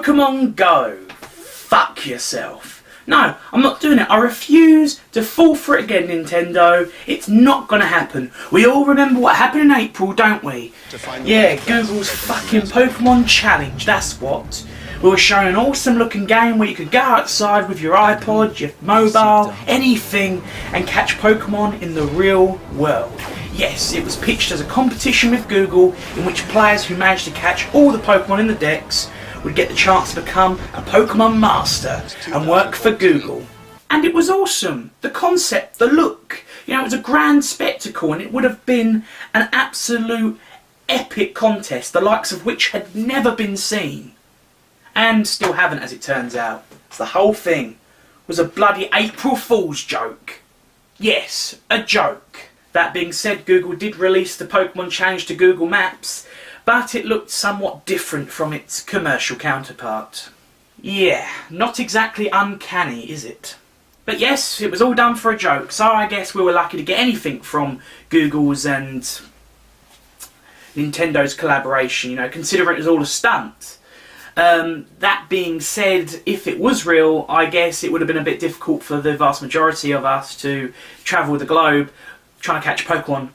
Pokémon GO. Fuck yourself. No, I'm not doing it. I refuse to fall for it again, Nintendo. It's not gonna happen. We all remember what happened in April, don't we? Yeah, Google's fucking Pokémon Challenge, that's what. We were showing an awesome looking game where you could go outside with your iPod, your mobile, anything, and catch Pokémon in the real world. Yes, it was pitched as a competition with Google in which players who managed to catch all the Pokémon in the decks would get the chance to become a Pokémon Master and work for Google. And it was awesome. The concept, the look, you know, it was a grand spectacle, and it would have been an absolute epic contest, the likes of which had never been seen. And still haven't, as it turns out. The whole thing was a bloody April Fool's joke. Yes, a joke. That being said, Google did release the Pokémon Challenge to Google Maps, but it looked somewhat different from its commercial counterpart. Yeah, not exactly uncanny, is it? But yes, it was all done for a joke, so I guess we were lucky to get anything from Google's and Nintendo's collaboration, you know, considering it was all a stunt. That being said, if it was real, I guess it would have been a bit difficult for the vast majority of us to travel the globe trying to catch Pokemon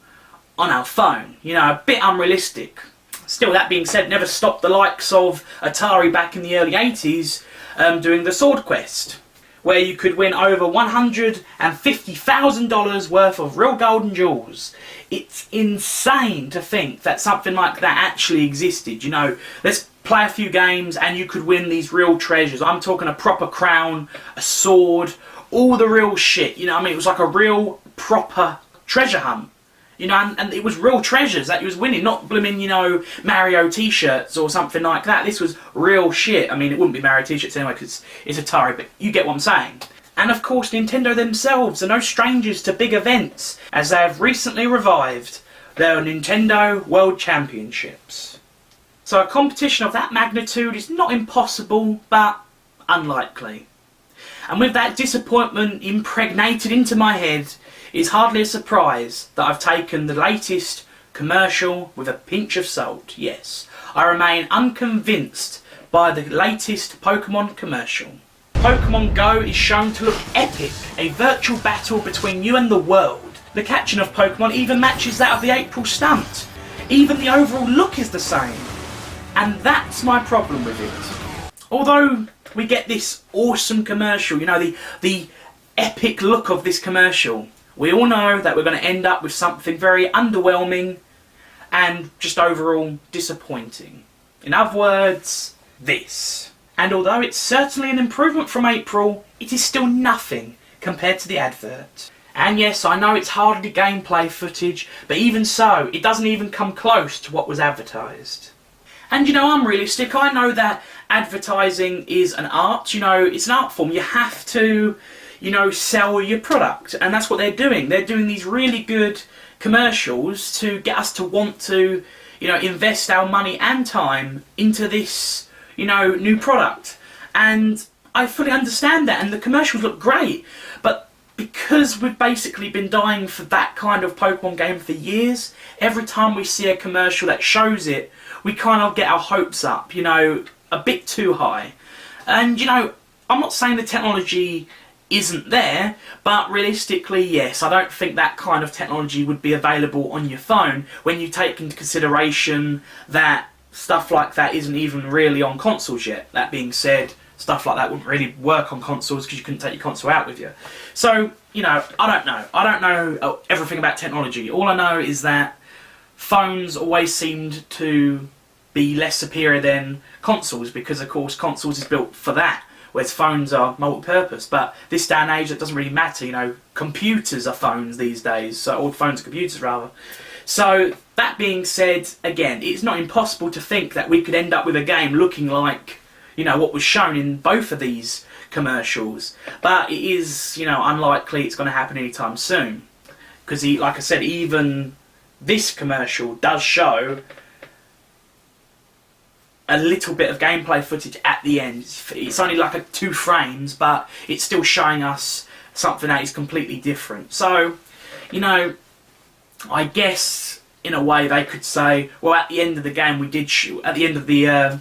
on our phone. You know, a bit unrealistic. Still, that being said, never stopped the likes of Atari back in the early 80s doing the Sword Quest, where you could win over $150,000 worth of real golden jewels. It's insane to think that something like that actually existed. You know, let's play a few games and you could win these real treasures. I'm talking a proper crown, a sword, all the real shit. You know what I mean? It was like a real proper treasure hunt. You know, and it was real treasures that he was winning, not blooming, you know, Mario t-shirts or something like that. This was real shit. I mean, it wouldn't be Mario t-shirts anyway because it's Atari, but you get what I'm saying. And of course, Nintendo themselves are no strangers to big events, as they have recently revived their Nintendo World Championships. So a competition of that magnitude is not impossible, but unlikely. And with that disappointment impregnated into my head, it's hardly a surprise that I've taken the latest commercial with a pinch of salt. Yes, I remain unconvinced by the latest Pokémon commercial. Pokémon GO is shown to look epic, a virtual battle between you and the world. The catching of Pokémon even matches that of the April stunt. Even the overall look is the same. And that's my problem with it. Although we get this awesome commercial, you know, the epic look of this commercial, we all know that we're going to end up with something very underwhelming and just overall disappointing. In other words, this. And although it's certainly an improvement from April, it is still nothing compared to the advert. And yes, I know it's hardly gameplay footage, but even so, it doesn't even come close to what was advertised. And you know, I'm realistic. I know that advertising is an art. You know, it's an art form. You have to, you know, sell your product, and that's what they're doing. They're doing these really good commercials to get us to want to, you know, invest our money and time into this, you know, new product. And I fully understand that, and the commercials look great, but because we've basically been dying for that kind of Pokemon game for years, every time we see a commercial that shows it, we kind of get our hopes up, you know, a bit too high. And, you know, I'm not saying the technology isn't there, but realistically, yes, I don't think that kind of technology would be available on your phone when you take into consideration that stuff like that isn't even really on consoles yet. That being said, stuff like that wouldn't really work on consoles because you couldn't take your console out with you. So, you know, I don't know. I don't know everything about technology. All I know is that phones always seemed to be less superior than consoles because, of course, consoles is built for that, whereas phones are multi-purpose. But this day and age, it doesn't really matter. You know, computers are phones these days, so or phones are computers rather. So that being said, again, it's not impossible to think that we could end up with a game looking like, you know, what was shown in both of these commercials. But it is, you know, unlikely it's going to happen anytime soon, because like I said, even this commercial does show a little bit of gameplay footage at the end. It's only like 2 frames, but it's still showing us something that is completely different. So, you know, I guess in a way they could say, well, at the end of the game we did shoot, at the end of the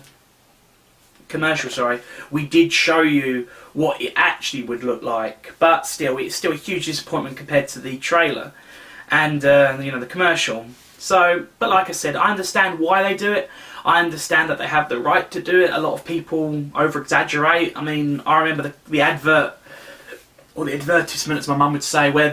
commercial, sorry, we did show you what it actually would look like. But still, it's still a huge disappointment compared to the trailer and you know, the commercial. So, but like I said, I understand why they do it. I understand that they have the right to do it. A lot of people over-exaggerate. I mean, I remember the advert, or the advertisement, as my mum would say, where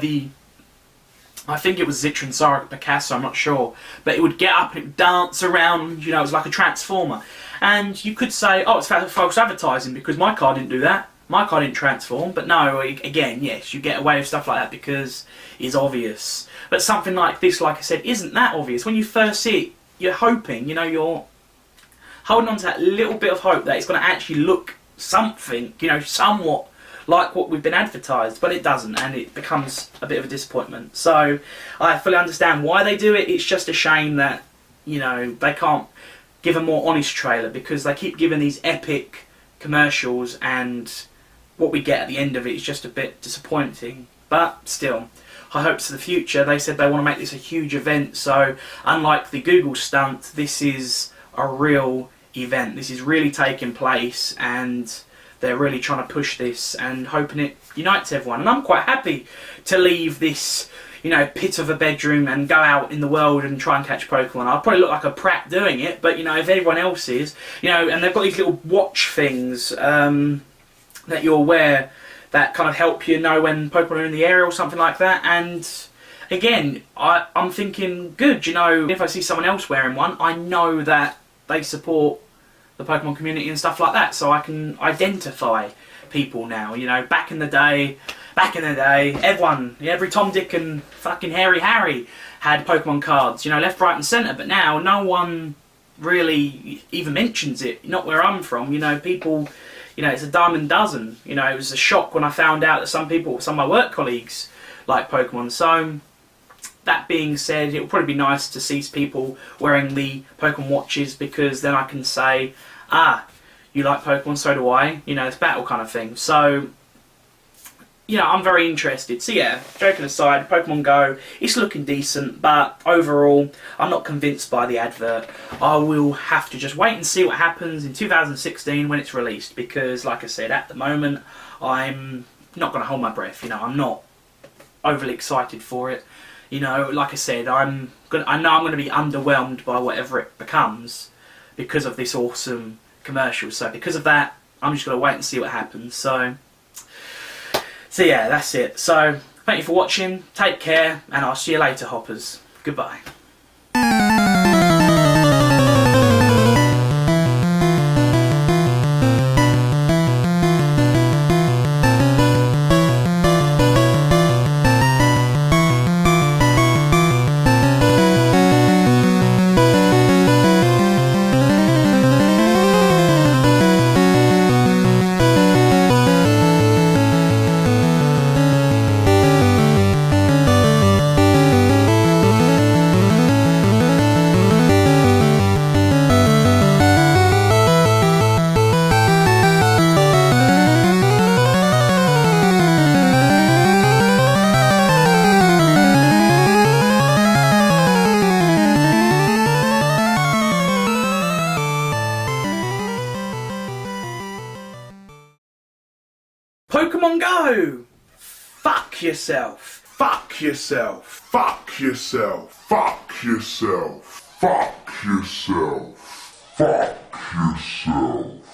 I think it was Zitra and Sarah Picasso, I'm not sure, but it would get up and it would dance around, you know, it was like a transformer. And you could say, oh, it's false advertising because my car didn't do that. My car didn't transform. But no, again, yes, you get away with stuff like that because it's obvious. But something like this, like I said, isn't that obvious. When you first see it, you're hoping, you know, you're holding on to that little bit of hope that it's going to actually look something, you know, somewhat like what we've been advertised, but it doesn't, and it becomes a bit of a disappointment. So I fully understand why they do it. It's just a shame that, you know, they can't give a more honest trailer because they keep giving these epic commercials and what we get at the end of it is just a bit disappointing. But still, high hopes for the future. They said they want to make this a huge event, so unlike the Google stunt, this is a real event. This is really taking place, and they're really trying to push this and hoping it unites everyone. And I'm quite happy to leave this, you know, pit of a bedroom and go out in the world and try and catch Pokemon. I'll probably look like a prat doing it, but, you know, if everyone else is, you know, and they've got these little watch things that you'll wear that kind of help you know when Pokemon are in the area or something like that. And again, I'm thinking, good, you know, if I see someone else wearing one, I know that they support the Pokemon community and stuff like that, so I can identify people now. You know, back in the day, everyone, every Tom, Dick and fucking Hairy Harry had Pokemon cards, you know, left, right and centre, but now no one really even mentions it, not where I'm from. You know, people, you know, it's a dime a dozen. You know, it was a shock when I found out that some of my work colleagues like Pokemon. So that being said, it would probably be nice to see people wearing the Pokemon watches, because then I can say, ah, you like Pokemon, so do I. You know, it's battle kind of thing. So, you know, I'm very interested. So yeah, joking aside, Pokemon Go, it's looking decent, but overall, I'm not convinced by the advert. I will have to just wait and see what happens in 2016 when it's released, because, like I said, at the moment, I'm not going to hold my breath. You know, I'm not overly excited for it. You know, like I said, I know I'm going to be underwhelmed by whatever it becomes because of this awesome commercial. So because of that, I'm just going to wait and see what happens. So yeah, that's it. So thank you for watching. Take care, and I'll see you later, hoppers. Goodbye. Pokémon GO! Fuck yourself. Fuck yourself. Fuck yourself. Fuck yourself. Fuck yourself. Fuck yourself.